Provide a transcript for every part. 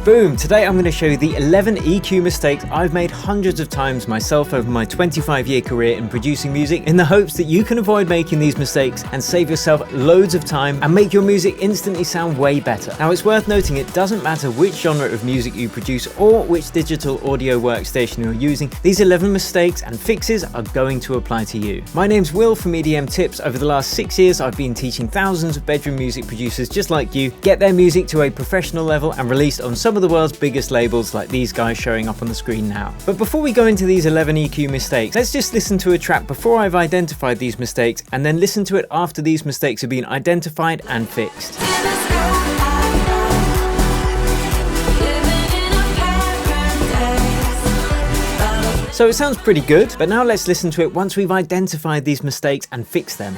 Boom! Today I'm going to show you the 11 EQ mistakes I've made hundreds of times myself over my 25-year career in producing music, in the hopes that you can avoid making these mistakes and save yourself loads of time and make your music instantly sound way better. Now, it's worth noting it doesn't matter which genre of music you produce or which digital audio workstation you're using, these 11 mistakes and fixes are going to apply to you. My name's Will from EDM Tips. Over the last 6 years I've been teaching thousands of bedroom music producers just like you get their music to a professional level and released on some of the world's biggest labels like these guys showing up on the screen now. But before we go into these 11 EQ mistakes, let's just listen to a track before I've identified these mistakes and then listen to it after these mistakes have been identified and fixed. So it sounds pretty good, but now let's listen to it once we've identified these mistakes and fixed them.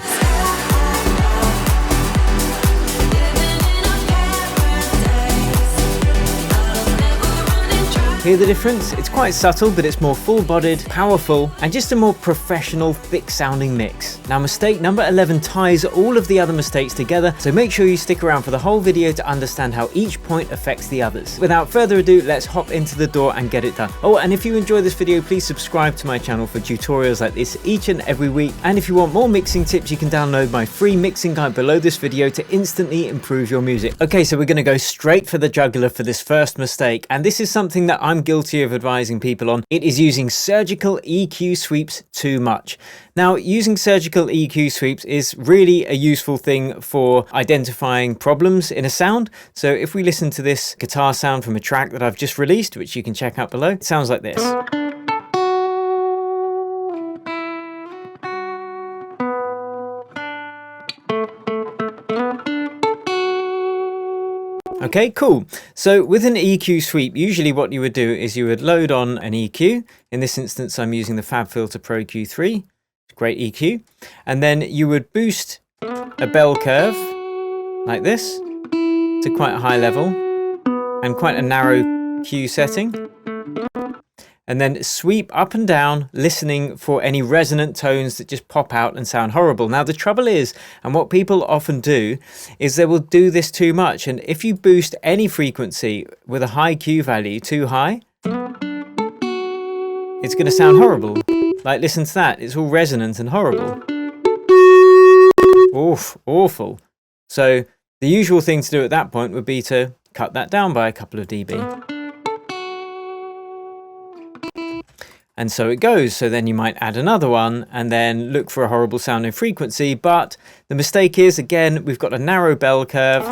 Hear the difference? It's quite subtle, but it's more full-bodied, powerful, and just a more professional, thick-sounding mix. Now, mistake number 11 ties all of the other mistakes together, so make sure you stick around for the whole video to understand how each point affects the others. Without further ado, let's hop into the door and get it done. Oh, and if you enjoy this video, please subscribe to my channel for tutorials like this each and every week. And if you want more mixing tips, you can download my free mixing guide below this video to instantly improve your music. Okay, so we're going to go straight for the jugular for this first mistake, and this is something that I'm guilty of advising people on. It is using surgical EQ sweeps too much. Now, using surgical EQ sweeps is really a useful thing for identifying problems in a sound. So if we listen to this guitar sound from a track that I've just released, which you can check out below, it sounds like this. Okay, cool. So with an EQ sweep, usually what you would do is you would load on an EQ. In this instance, I'm using the FabFilter Pro Q3, great EQ. And then you would boost a bell curve like this to quite a high level and quite a narrow Q setting. And then sweep up and down, listening for any resonant tones that just pop out and sound horrible. Now, the trouble is, and what people often do, is they will do this too much. And if you boost any frequency with a high Q value too high, it's going to sound horrible. Like, listen to that. It's all resonant and horrible. Oof, awful. So the usual thing to do at that point would be to cut that down by a couple of dB. And so it goes. So then you might add another one and then look for a horrible sounding frequency. But the mistake is, again, we've got a narrow bell curve.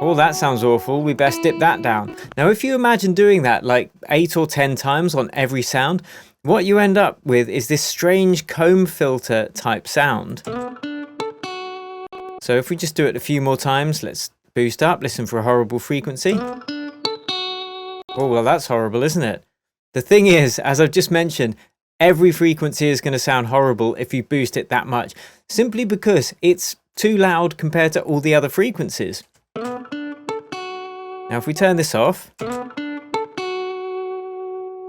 Oh, that sounds awful. We best dip that down. Now, if you imagine doing that like 8 or 10 times on every sound, what you end up with is this strange comb filter type sound. So if we just do it a few more times, let's boost up, listen for a horrible frequency. Oh, well, that's horrible, isn't it? The thing is, as I've just mentioned, every frequency is going to sound horrible if you boost it that much, simply because it's too loud compared to all the other frequencies. Now, if we turn this off,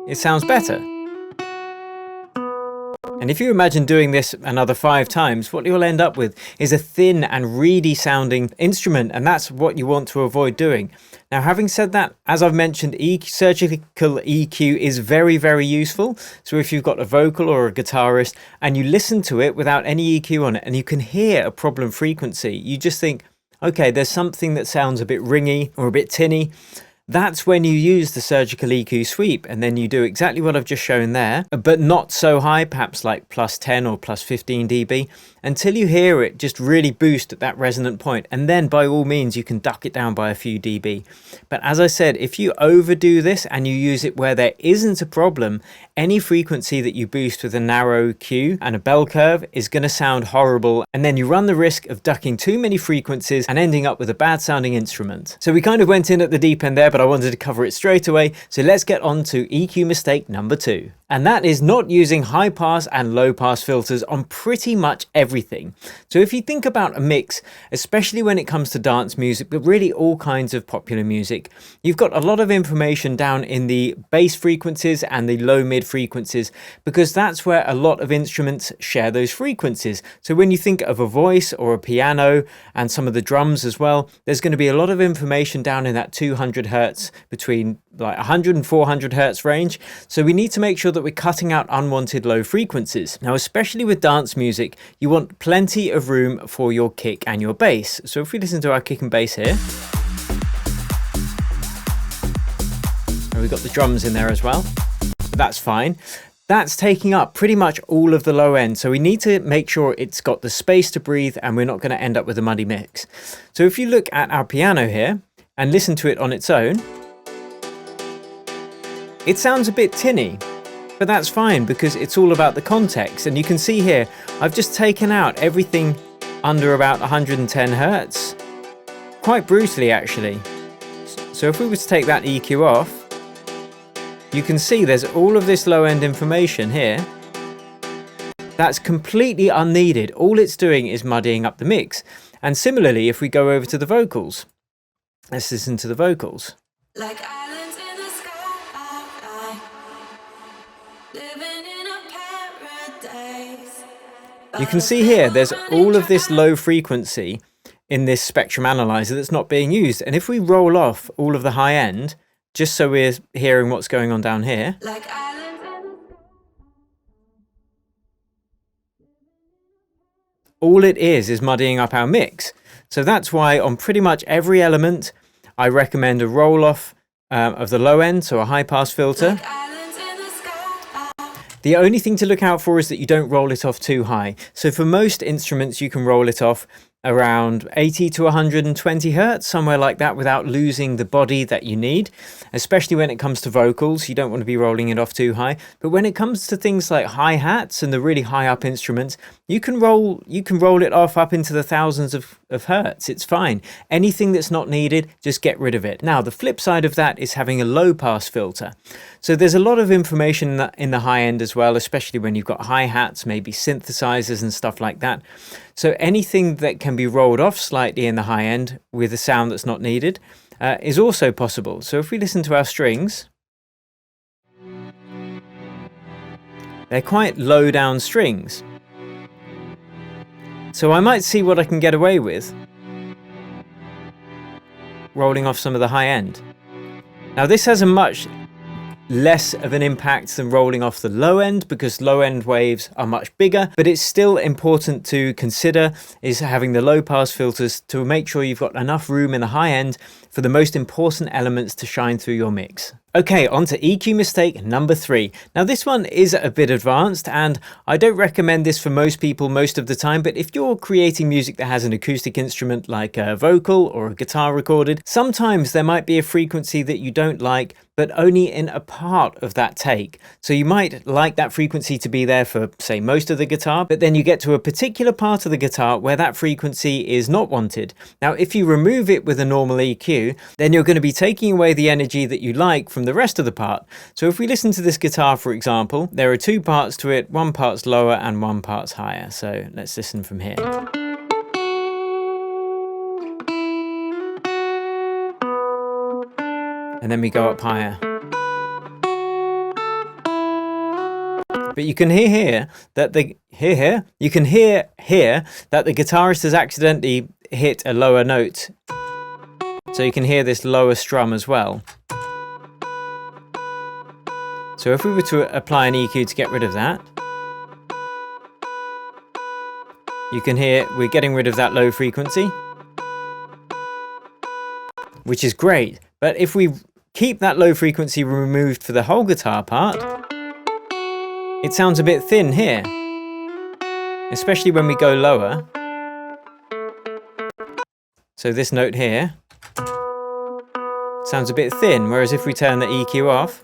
it sounds better. And if you imagine doing this another 5 times, what you'll end up with is a thin and reedy sounding instrument, and that's what you want to avoid doing. Now, having said that, as I've mentioned, surgical EQ is very, very useful. So if you've got a vocal or a guitarist and you listen to it without any EQ on it and you can hear a problem frequency, you just think, okay, there's something that sounds a bit ringy or a bit tinny. That's when you use the surgical EQ sweep, and then you do exactly what I've just shown there, but not so high, perhaps like plus 10 or plus 15 dB, until you hear it just really boost at that resonant point. And then by all means, you can duck it down by a few dB. But as I said, if you overdo this and you use it where there isn't a problem, any frequency that you boost with a narrow Q and a bell curve is going to sound horrible. And then you run the risk of ducking too many frequencies and ending up with a bad sounding instrument. So we kind of went in at the deep end there, but I wanted to cover it straight away. So let's get on to EQ mistake number 2. And that is not using high pass and low pass filters on pretty much everything. So if you think about a mix, especially when it comes to dance music, but really all kinds of popular music, you've got a lot of information down in the bass frequencies and the low mid frequencies, because that's where a lot of instruments share those frequencies. So when you think of a voice or a piano and some of the drums as well, there's going to be a lot of information down in that 200 Hz hertz, between like 100 and 400 hertz range. So we need to make sure that we're cutting out unwanted low frequencies. Now, especially with dance music, you want plenty of room for your kick and your bass. So if we listen to our kick and bass here, and we've got the drums in there as well, that's fine. That's taking up pretty much all of the low end. So we need to make sure it's got the space to breathe and we're not going to end up with a muddy mix. So if you look at our piano here and listen to it on its own, it sounds a bit tinny, but that's fine because it's all about the context. And you can see here, I've just taken out everything under about 110 hertz, quite brutally actually. So if we were to take that EQ off, you can see there's all of this low end information here that's completely unneeded. All it's doing is muddying up the mix. And similarly, if we go over to the vocals, let's listen to the vocals. Like islands in the sky, living in a paradise. You can see here there's all of this low frequency in this spectrum analyzer that's not being used. And if we roll off all of the high end, just so we're hearing what's going on down here, Like all it is muddying up our mix. So that's why on pretty much every element, I recommend a roll off of the low end, so a high pass filter. The only thing to look out for is that you don't roll it off too high. So for most instruments, you can roll it off around 80 to 120 hertz, somewhere like that, without losing the body that you need. Especially when it comes to vocals, you don't want to be rolling it off too high. But when it comes to things like hi-hats and the really high up instruments, you can roll it off up into the thousands of hertz. It's fine. Anything that's not needed, just get rid of it. Now, the flip side of that is having a low pass filter. So there's a lot of information in the high end as well, especially when you've got hi-hats, maybe synthesizers and stuff like that. So anything that can be rolled off slightly in the high end with a sound that's not needed is also possible. So if we listen to our strings, they're quite low down strings. So I might see what I can get away with rolling off some of the high end. Now this has a much less of an impact than rolling off the low end because low end waves are much bigger, but it's still important to consider is having the low pass filters to make sure you've got enough room in the high end for the most important elements to shine through your mix. Okay, on to EQ mistake number 3. Now this one is a bit advanced and I don't recommend this for most people most of the time, but if you're creating music that has an acoustic instrument like a vocal or a guitar recorded, sometimes there might be a frequency that you don't like, but only in a part of that take. So you might like that frequency to be there for, say, most of the guitar, but then you get to a particular part of the guitar where that frequency is not wanted. Now, if you remove it with a normal EQ, then you're going to be taking away the energy that you like from the rest of the part. So if we listen to this guitar, for example, there are 2 parts to it, 1 part's lower and 1 part's higher. So let's listen from here. And then we go up higher. But you can hear here that the guitarist has accidentally hit a lower note. So you can hear this lower strum as well. So if we were to apply an EQ to get rid of that, you can hear we're getting rid of that low frequency, which is great. But if we keep that low frequency removed for the whole guitar part, it sounds a bit thin here, especially when we go lower. So this note here sounds a bit thin, whereas if we turn the EQ off,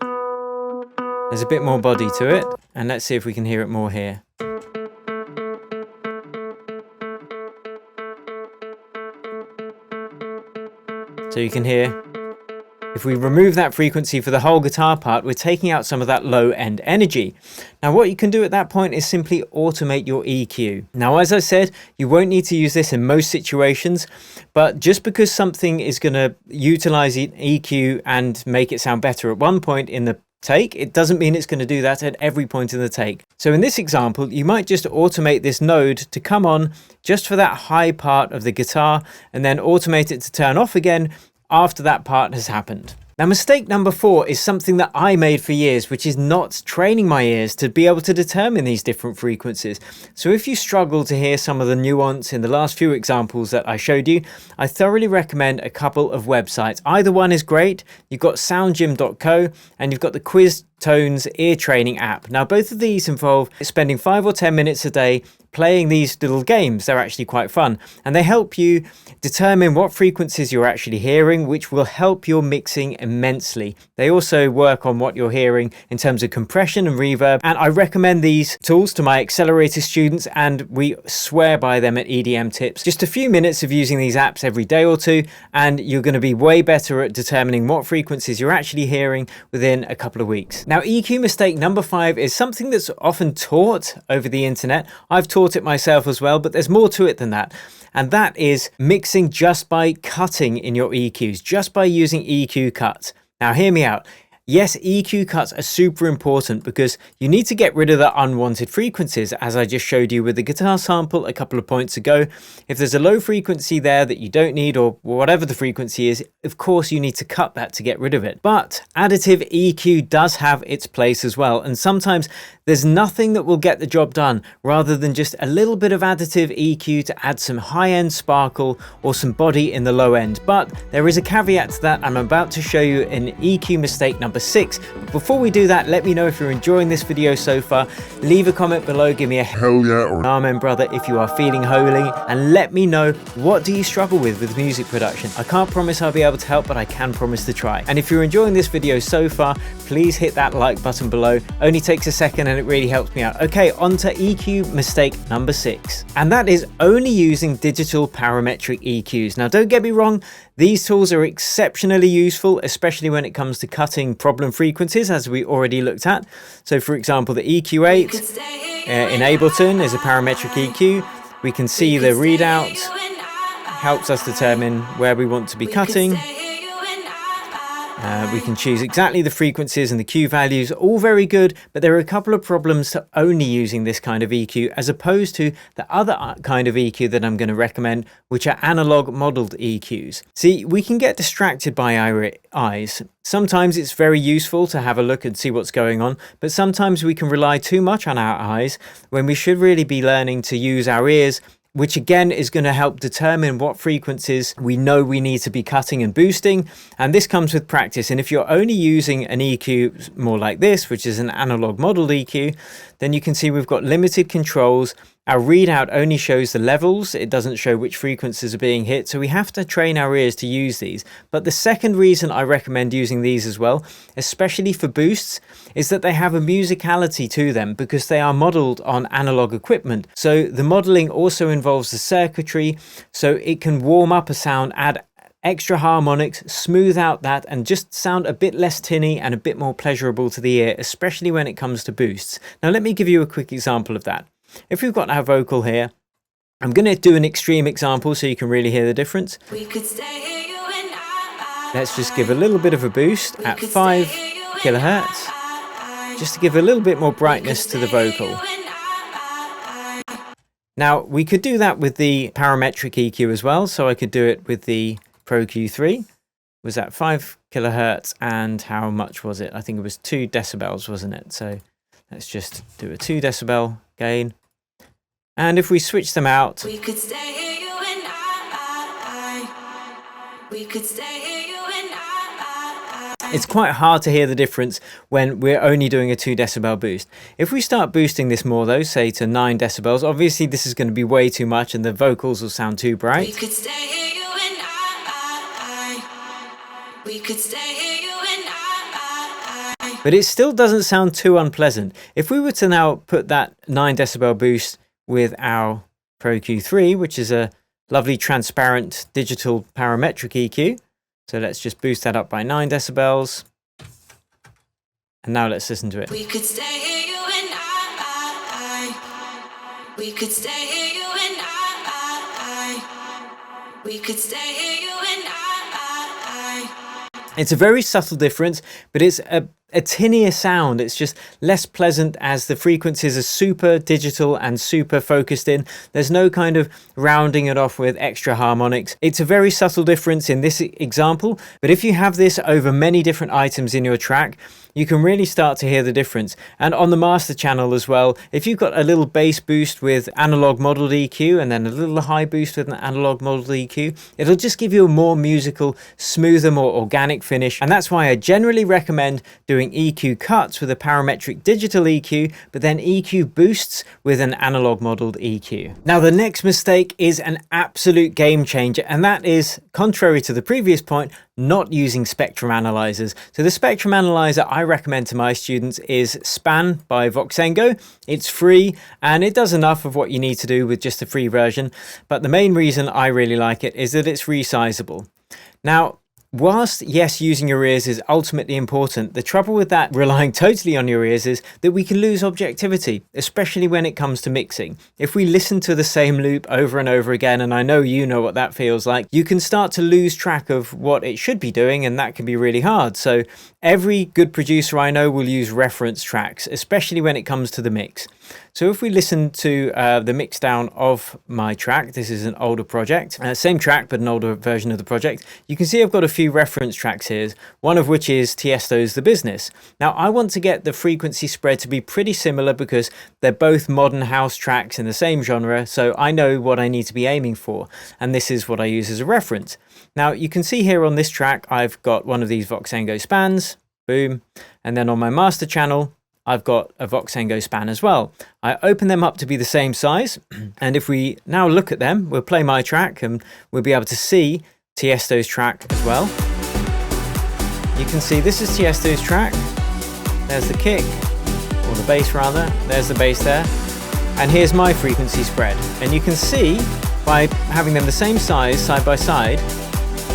there's a bit more body to it. And let's see if we can hear it more here. So you can hear, if we remove that frequency for the whole guitar part, we're taking out some of that low end energy. Now what you can do at that point is simply automate your EQ. Now, as I said, you won't need to use this in most situations, but just because something is going to utilize EQ and make it sound better at one point in the take, it doesn't mean it's going to do that at every point in the take. So in this example, you might just automate this node to come on just for that high part of the guitar and then automate it to turn off again after that part has happened. Now, mistake number 4 is something that I made for years, which is not training my ears to be able to determine these different frequencies. So if you struggle to hear some of the nuance in the last few examples that I showed you, I thoroughly recommend a couple of websites. Either one is great. You've got soundgym.co and you've got the Quiz Tones ear training app. Now, both of these involve spending 5 or 10 minutes a day playing these little games. They're actually quite fun, and they help you determine what frequencies you're actually hearing, which will help your mixing immensely. They also work on what you're hearing in terms of compression and reverb, and I recommend these tools to my accelerator students, and we swear by them at EDM Tips. Just a few minutes of using these apps every day or two, and you're going to be way better at determining what frequencies you're actually hearing within a couple of weeks. Now, EQ mistake number 5 is something that's often taught over the internet. I've taught it myself as well, but there's more to it than that. And that is mixing just by cutting in your EQs, just by using EQ cuts. Now, hear me out. Yes, EQ cuts are super important because you need to get rid of the unwanted frequencies, as I just showed you with the guitar sample a couple of points ago. If there's a low frequency there that you don't need, or whatever the frequency is, of course you need to cut that to get rid of it. But additive EQ does have its place as well, and sometimes there's nothing that will get the job done rather than just a little bit of additive EQ to add some high-end sparkle or some body in the low end. But there is a caveat to that. I'm about to show you an EQ mistake number 6. But before we do that, let me know if you're enjoying this video so far. Leave a comment below, give me a hell yeah or an amen brother if you are feeling holy, and let me know, what do you struggle with music production. I can't promise I'll be able to help, but I can promise to try. And if you're enjoying this video so far, please hit that like button below. Only takes a second and it really helps me out. Okay, on to EQ mistake number 6, and that is only using digital parametric EQs. Now, don't get me wrong, these tools are exceptionally useful, especially when it comes to cutting problem frequencies, as we already looked at. So for example, the EQ8 in Ableton is a parametric EQ. We can see the readout helps us determine where we want to be cutting. We can choose exactly the frequencies and the Q values, all very good, but there are a couple of problems to only using this kind of EQ as opposed to the other kind of EQ that I'm going to recommend, which are analog modeled EQs. See, we can get distracted by our eyes. Sometimes it's very useful to have a look and see what's going on, but sometimes we can rely too much on our eyes when we should really be learning to use our ears, which again is going to help determine what frequencies we know we need to be cutting and boosting. And this comes with practice. And if you're only using an EQ more like this, which is an analog model EQ, then you can see we've got limited controls. Our readout only shows the levels. It doesn't show which frequencies are being hit. So we have to train our ears to use these. But the second reason I recommend using these as well, especially for boosts, is that they have a musicality to them because they are modeled on analog equipment. So the modeling also involves the circuitry, so it can warm up a sound, add extra harmonics, smooth out that, and just sound a bit less tinny and a bit more pleasurable to the ear, especially when it comes to boosts. Now let me give you a quick example of that. If we've got our vocal here, I'm going to do an extreme example so you can really hear the difference. Let's just give a little bit of a boost at 5 kilohertz, just to give a little bit more brightness to the vocal. Now, we could do that with the parametric EQ as well, so I could do it with the Pro Q3. Was that 5 kilohertz, and how much was it? I think it was 2 decibels, wasn't it? So let's just do a 2 decibel gain. And if we switch them out, we could stay here, you and I. We could stay here, you and I. It's quite hard to hear the difference when we're only doing a 2 decibel boost. If we start boosting this more though, say to 9 decibels, obviously this is going to be way too much and the vocals will sound too bright. We could stay here, you and I. We could stay here, you and I. But it still doesn't sound too unpleasant. If we were to now put that 9 decibel boost with our Pro Q3, which is a lovely transparent digital parametric EQ. So let's just boost that up by 9 decibels. And now let's listen to it. We could stay here, you and I. We could stay here, you and I. We could stay here, you and I. It's a very subtle difference, but it's a tinnier sound. It's just less pleasant as the frequencies are super digital and super focused in. There's no kind of rounding it off with extra harmonics. It's a very subtle difference in this example, but if you have this over many different items in your track, you can really start to hear the difference. And on the master channel as well, if you've got a little bass boost with analog modeled EQ and then a little high boost with an analog modeled EQ, it'll just give you a more musical, smoother, more organic finish. And that's why I generally recommend doing EQ cuts with a parametric digital EQ, but then EQ boosts with an analog modeled EQ. Now, the next mistake is an absolute game changer, and that is, contrary to the previous point, not using spectrum analyzers. So the spectrum analyzer I recommend to my students is Span by Voxengo. It's free and it does enough of what you need to do with just a free version. But the main reason I really like it is that it's resizable. Now, whilst, yes, using your ears is ultimately important, the trouble with that relying totally on your ears is that we can lose objectivity, especially when it comes to mixing. If we listen to the same loop over and over again, and I know you know what that feels like, you can start to lose track of what it should be doing, and that can be really hard. So every good producer I know will use reference tracks, especially when it comes to the mix. So if we listen to the mixdown of my track, this is an older project, same track but an older version of the project, you can see I've got a few reference tracks here, one of which is Tiesto's The Business. Now I want to get the frequency spread to be pretty similar because they're both modern house tracks in the same genre, so I know what I need to be aiming for, and this is what I use as a reference. Now you can see here on this track I've got one of these Voxengo spans, boom, and then on my master channel I've got a Voxengo span as well. I open them up to be the same size, and if we now look at them, we'll play my track and we'll be able to see Tiesto's track as well. You can see this is Tiesto's track. There's the kick, or the bass rather. There's the bass there. And here's my frequency spread. And you can see by having them the same size side by side,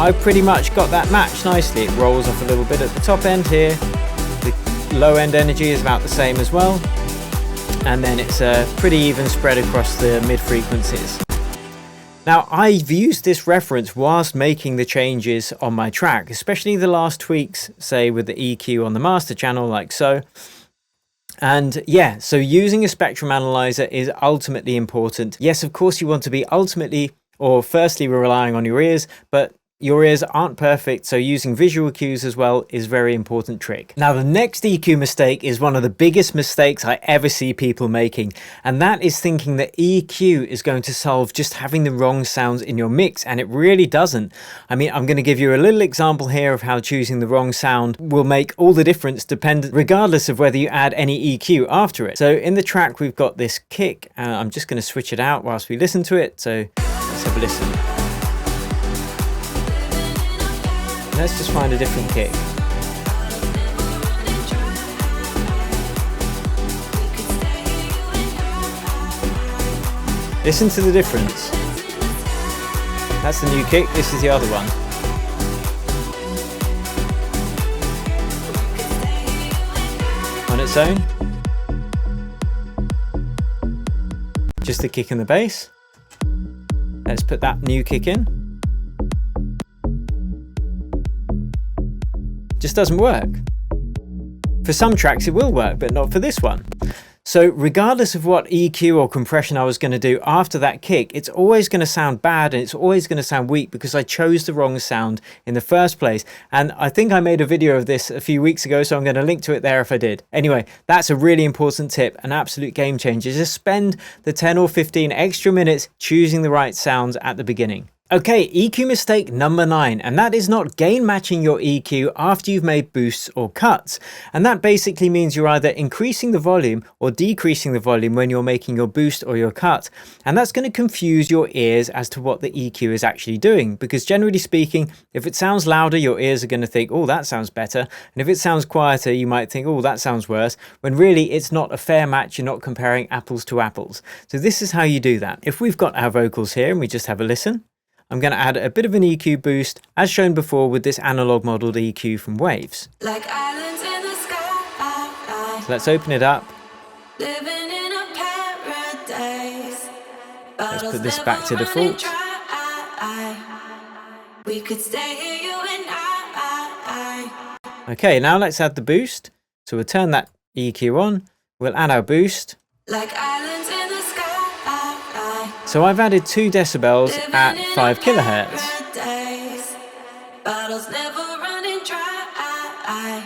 I've pretty much got that matched nicely. It rolls off a little bit at the top end here. The low end energy is about the same as well. And then it's a pretty even spread across the mid frequencies. Now, I've used this reference whilst making the changes on my track, especially the last tweaks, say with the EQ on the master channel, like so. And yeah, so using a spectrum analyzer is ultimately important. Yes, of course, you want to be ultimately, or firstly, we're relying on your ears, but your ears aren't perfect, so using visual cues as well is a very important trick. Now, the next EQ mistake is one of the biggest mistakes I ever see people making, and that is thinking that EQ is going to solve just having the wrong sounds in your mix, and it really doesn't. I mean, I'm going to give you a little example here of how choosing the wrong sound will make all the difference regardless of whether you add any EQ after it. So in the track, we've got this kick. I'm just going to switch it out whilst we listen to it. So let's have a listen. Let's just find a different kick. Listen to the difference. That's the new kick, this is the other one. On its own. Just the kick and the bass. Let's put that new kick in. Just doesn't work. For some tracks it will work, but not for this one. So regardless of what EQ or compression I was going to do after that kick, it's always going to sound bad and it's always going to sound weak because I chose the wrong sound in the first place. And I think I made a video of this a few weeks ago, so I'm going to link to it there if I did. Anyway, that's a really important tip, an absolute game changer. Just spend the 10 or 15 extra minutes choosing the right sounds at the beginning. Okay, EQ mistake number 9, and that is not gain matching your EQ after you've made boosts or cuts. And that basically means you're either increasing the volume or decreasing the volume when you're making your boost or your cut. And that's going to confuse your ears as to what the EQ is actually doing, because generally speaking, if it sounds louder, your ears are going to think, oh, that sounds better. And if it sounds quieter, you might think, oh, that sounds worse, when really it's not a fair match. You're not comparing apples to apples. So this is how you do that. If we've got our vocals here and we just have a listen, I'm going to add a bit of an EQ boost, as shown before with this analog modeled EQ from Waves. Like islands in the sky. So let's open it up. Living in a paradise. Let's put this back to default. We could stay here, you and I. Okay, now let's add the boost. So we'll turn that EQ on, we'll add our boost. Like islands in the sky. So I've added 2 decibels at 5 kilohertz. Bottles never running dry.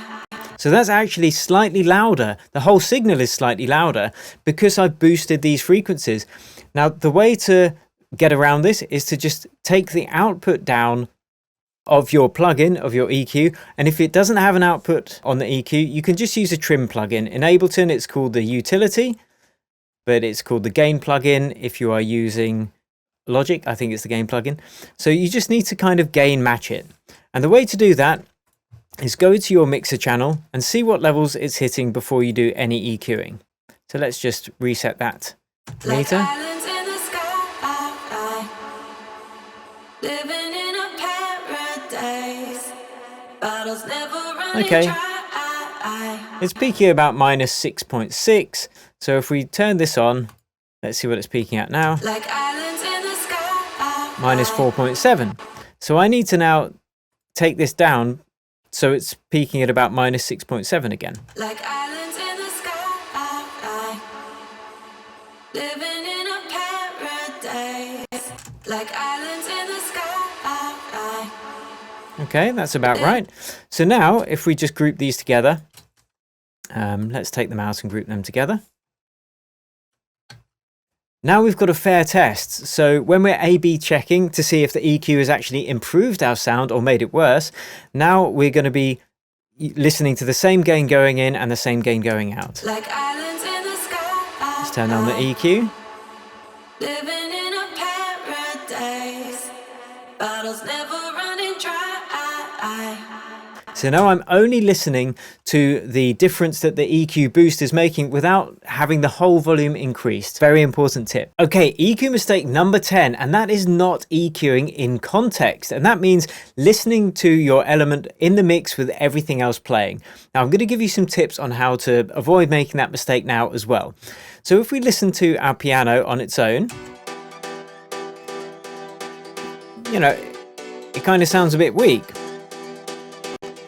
So that's actually slightly louder. The whole signal is slightly louder because I've boosted these frequencies. Now, the way to get around this is to just take the output down of your plugin, of your EQ. And if it doesn't have an output on the EQ, you can just use a trim plugin. In Ableton, it's called the utility, but it's called the gain plugin. If you are using Logic, I think it's the gain plugin. So you just need to kind of gain match it. And the way to do that is go to your mixer channel and see what levels it's hitting before you do any EQing. So let's just reset that meter. Like islands in the sky. Living in a paradise. Bottles never running Okay. dry. It's peaking about -6.6. So if we turn this on, let's see what it's peaking at now. Like islands in the sky. -4.7. So I need to now take this down so it's peaking at about -6.7 again. Like islands in the sky. Living in a paradise. Like islands in the sky. Okay, that's about right. So now if we just group these together, let's take them out and group them together. Now we've got a fair test. So when we're A/B checking to see if the EQ has actually improved our sound or made it worse, now we're going to be listening to the same gain going in and the same gain going out. Like islands in the sky. Let's turn on the EQ. Living in a paradise. Bottles never running dry. So now I'm only listening to the difference that the EQ boost is making without having the whole volume increased. Very important tip. Okay, EQ mistake number 10, and that is not EQing in context. And that means listening to your element in the mix with everything else playing. Now I'm going to give you some tips on how to avoid making that mistake now as well. So if we listen to our piano on its own, you know, it kind of sounds a bit weak.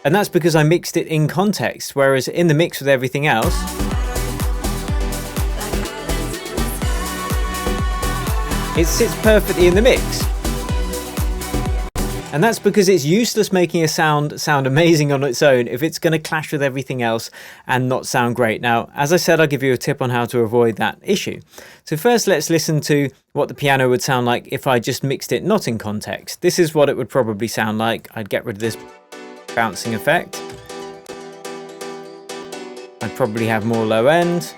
And that's because I mixed it in context, whereas in the mix with everything else, it sits perfectly in the mix. And that's because it's useless making a sound amazing on its own if it's going to clash with everything else and not sound great. Now, as I said, I'll give you a tip on how to avoid that issue. So first, let's listen to what the piano would sound like if I just mixed it not in context. This is what it would probably sound like. I'd get rid of this bouncing effect. I'd probably have more low end.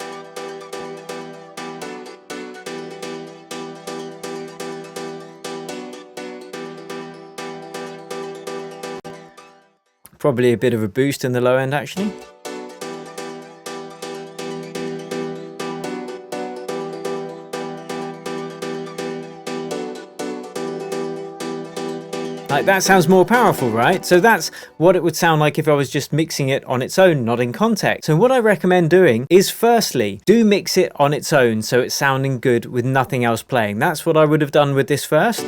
Probably a bit of a boost in the low end actually. Like that sounds more powerful, right? So that's what it would sound like if I was just mixing it on its own, not in context. So what I recommend doing is firstly, do mix it on its own so it's sounding good with nothing else playing. That's what I would have done with this first.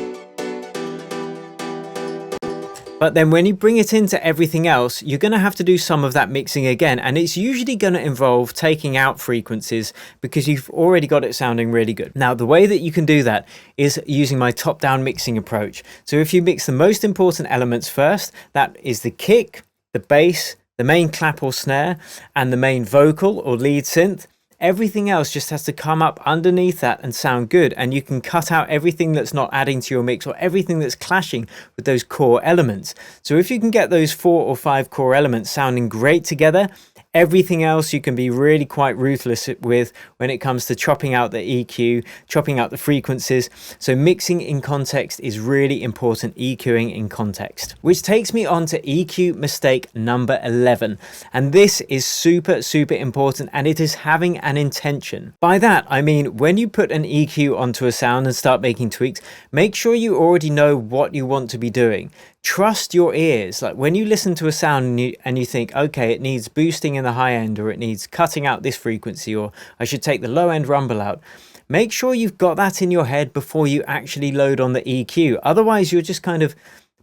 But then when you bring it into everything else, you're going to have to do some of that mixing again. And it's usually going to involve taking out frequencies because you've already got it sounding really good. Now, the way that you can do that is using my top-down mixing approach. So if you mix the most important elements first, that is the kick, the bass, the main clap or snare, and the main vocal or lead synth. Everything else just has to come up underneath that and sound good, and you can cut out everything that's not adding to your mix or everything that's clashing with those core elements. So if you can get those 4 or 5 core elements sounding great together, everything else you can be really quite ruthless with when it comes to chopping out the EQ, chopping out the frequencies. So mixing in context is really important, EQing in context. Which takes me on to EQ mistake number 11. And this is super, super important, and it is having an intention. By that, I mean, when you put an EQ onto a sound and start making tweaks, make sure you already know what you want to be doing. Trust your ears. Like when you listen to a sound and you think, okay, it needs boosting in the high end, or it needs cutting out this frequency, or I should take the low end rumble out. Make sure you've got that in your head before you actually load on the EQ. Otherwise, you're just kind of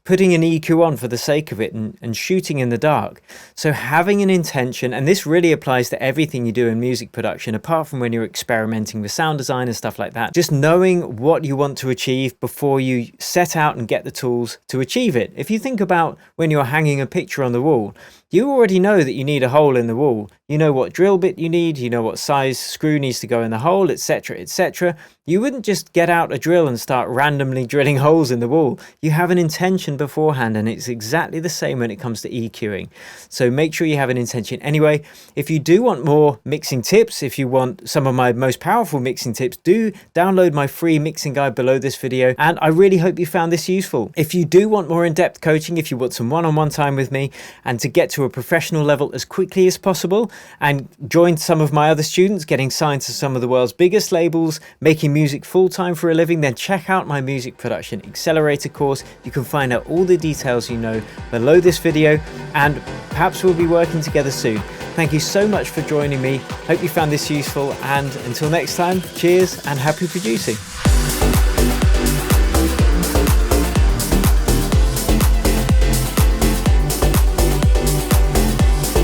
putting an EQ on for the sake of it and shooting in the dark. So having an intention, and this really applies to everything you do in music production, apart from when you're experimenting with sound design and stuff like that, just knowing what you want to achieve before you set out and get the tools to achieve it. If you think about when you're hanging a picture on the wall, you already know that you need a hole in the wall. You know what drill bit you need, you know what size screw needs to go in the hole, etc., etc. You wouldn't just get out a drill and start randomly drilling holes in the wall. You have an intention beforehand, and it's exactly the same when it comes to EQing. So make sure you have an intention. Anyway, if you do want more mixing tips, if you want some of my most powerful mixing tips, do download my free mixing guide below this video, and I really hope you found this useful. If you do want more in-depth coaching, if you want some one-on-one time with me and to get to a professional level as quickly as possible and join some of my other students getting signed to some of the world's biggest labels, making music full-time for a living, then check out my music production accelerator course. You can find out all the details you know below this video, and perhaps we'll be working together soon. Thank you so much for joining me. Hope you found this useful, and until next time, cheers and happy producing.